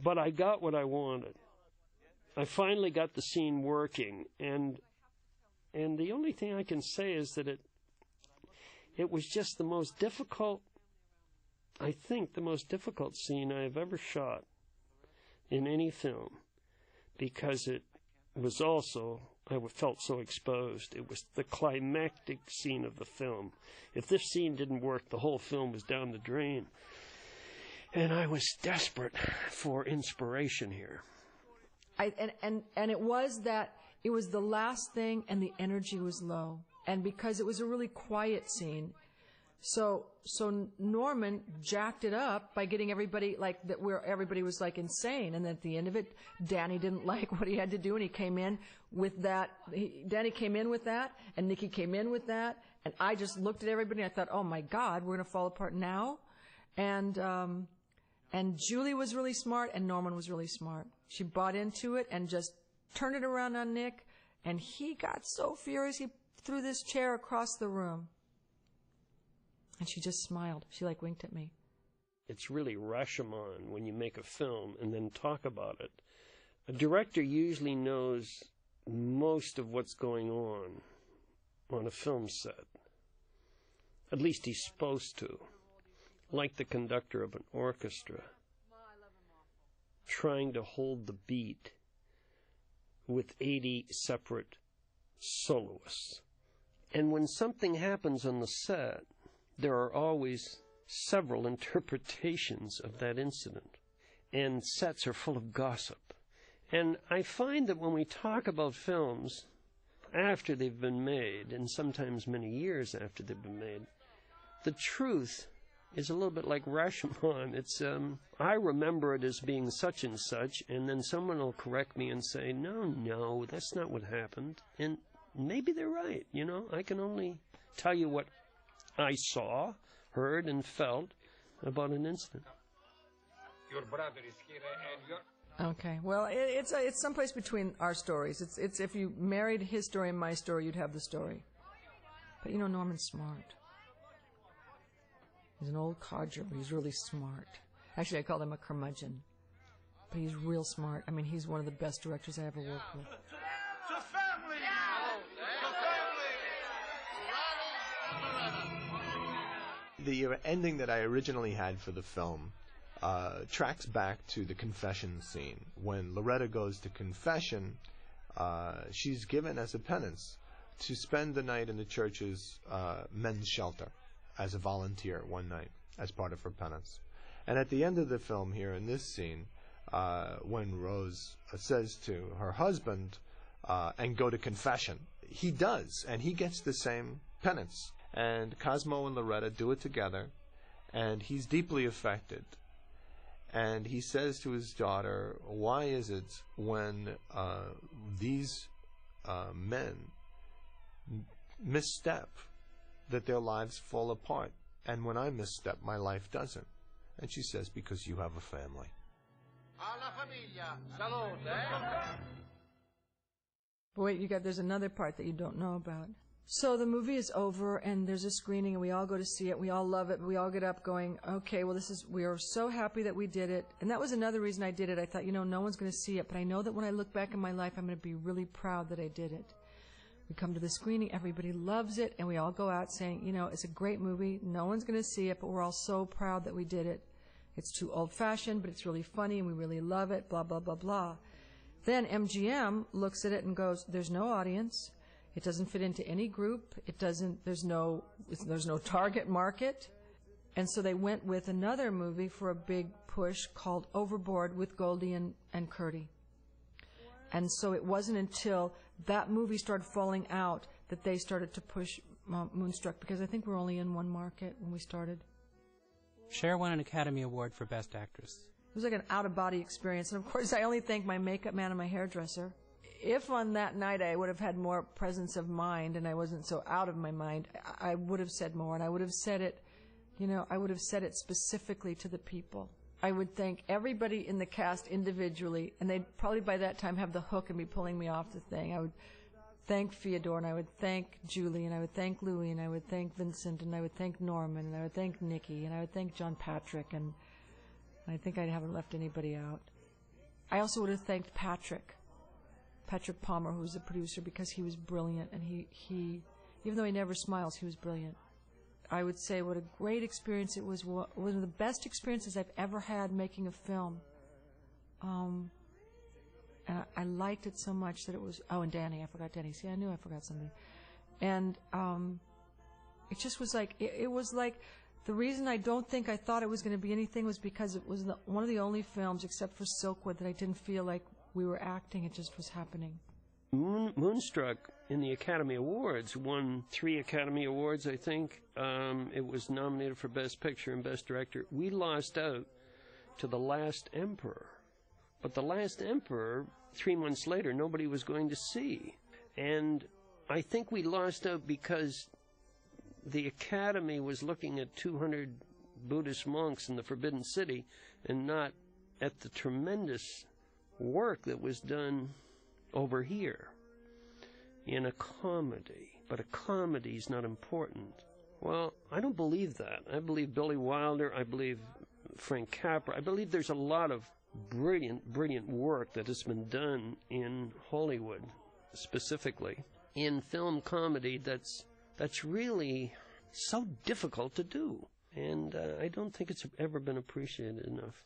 But I got what I wanted. I finally got the scene working, and the only thing I can say is that it was just the most difficult, I think, the most difficult scene I've ever shot in any film, because it was also, I felt so exposed. It was the climactic scene of the film. If this scene didn't work, the whole film was down the drain. And I was desperate for inspiration here. And it was that, it was the last thing and the energy was low. And because it was a really quiet scene, so Norman jacked it up by getting everybody like that, where everybody was like insane. And at the end of it, Danny didn't like what he had to do, and he came in with that. Danny came in with that, and Nikki came in with that, and I just looked at everybody and I thought, oh my God, we're going to fall apart now. And Julie was really smart, and Norman was really smart. She bought into it and just turned it around on Nick, and he got so furious he threw this chair across the room. And she just smiled. She like winked at me. It's really Rashomon when you make a film and then talk about it. A director usually knows most of what's going on a film set. At least he's supposed to. Like the conductor of an orchestra, trying to hold the beat with 80 separate soloists. And when something happens on the set, there are always several interpretations of that incident, and sets are full of gossip. And I find that when we talk about films after they've been made, and sometimes many years after they've been made, the truth is a little bit like Rashomon. It's, I remember it as being such and such, and then someone will correct me and say, no, that's not what happened. And maybe they're right, you know. I can only tell you what I saw, heard, and felt about an incident. Your brother is here, and your... Okay, well, it's someplace between our stories. It's if you married his story and my story, you'd have the story. But you know, Norman's smart. He's an old codger, but he's really smart. Actually, I call him a curmudgeon. But he's real smart. I mean, he's one of the best directors I ever worked with. The ending that I originally had for the film tracks back to the confession scene. When Loretta goes to confession, she's given as a penance to spend the night in the church's men's shelter as a volunteer one night as part of her penance. And at the end of the film here in this scene, when Rose says to her husband, and go to confession, he does, and he gets the same penance. And Cosmo and Loretta do it together, and he's deeply affected. And he says to his daughter, why is it when these men misstep that their lives fall apart, and when I misstep, my life doesn't? And she says, because you have a family. But wait, there's another part that you don't know about. So the movie is over, and there's a screening, and we all go to see it. We all love it. We all get up going, okay, well, we are so happy that we did it. And that was another reason I did it. I thought, no one's going to see it, but I know that when I look back in my life, I'm going to be really proud that I did it. We come to the screening, everybody loves it, and we all go out saying, it's a great movie. No one's going to see it, but we're all so proud that we did it. It's too old-fashioned, but it's really funny, and we really love it, blah, blah, blah, blah. Then MGM looks at it and goes, there's no audience. It doesn't fit into any group. There's no target market. And so they went with another movie for a big push called Overboard with Goldie and Curdy. And so it wasn't until that movie started falling out that they started to push Moonstruck, because I think we're only in one market when we started. Cher won an Academy Award for Best Actress. It was like an out-of-body experience. And, of course, I only thank my makeup man and my hairdresser. If on that night I would have had more presence of mind and I wasn't so out of my mind, I would have said more. And I would have said it, I would have said it specifically to the people. I would thank everybody in the cast individually, and they'd probably by that time have the hook and be pulling me off the thing. I would thank Fyodor, and I would thank Julie, and I would thank Louis, and I would thank Vincent, and I would thank Norman, and I would thank Nikki, and I would thank John Patrick, and I think I haven't left anybody out. I also would have thanked Patrick Palmer, who was the producer, because he was brilliant, and he even though he never smiles, he was brilliant. I would say what a great experience it was. One of the best experiences I've ever had making a film. And I liked it so much that it was... Oh, and Danny. I forgot Danny. See, I knew I forgot somebody. And it just was like... It was like... The reason I don't think I thought it was going to be anything was because it was one of the only films, except for Silkwood, that I didn't feel like we were acting. It just was happening. Moonstruck in the Academy Awards won 3 Academy Awards, I think. It was nominated for Best Picture and Best Director. We lost out to The Last Emperor. But The Last Emperor, 3 months later, nobody was going to see. And I think we lost out because the Academy was looking at 200 Buddhist monks in the Forbidden City and not at the tremendous work that was done over here in a comedy. But a comedy is not important. Well, I don't believe that. I believe Billy Wilder. I believe Frank Capra. I believe there's a lot of brilliant work that has been done in Hollywood, specifically in film comedy that's really so difficult to do. And I don't think it's ever been appreciated enough.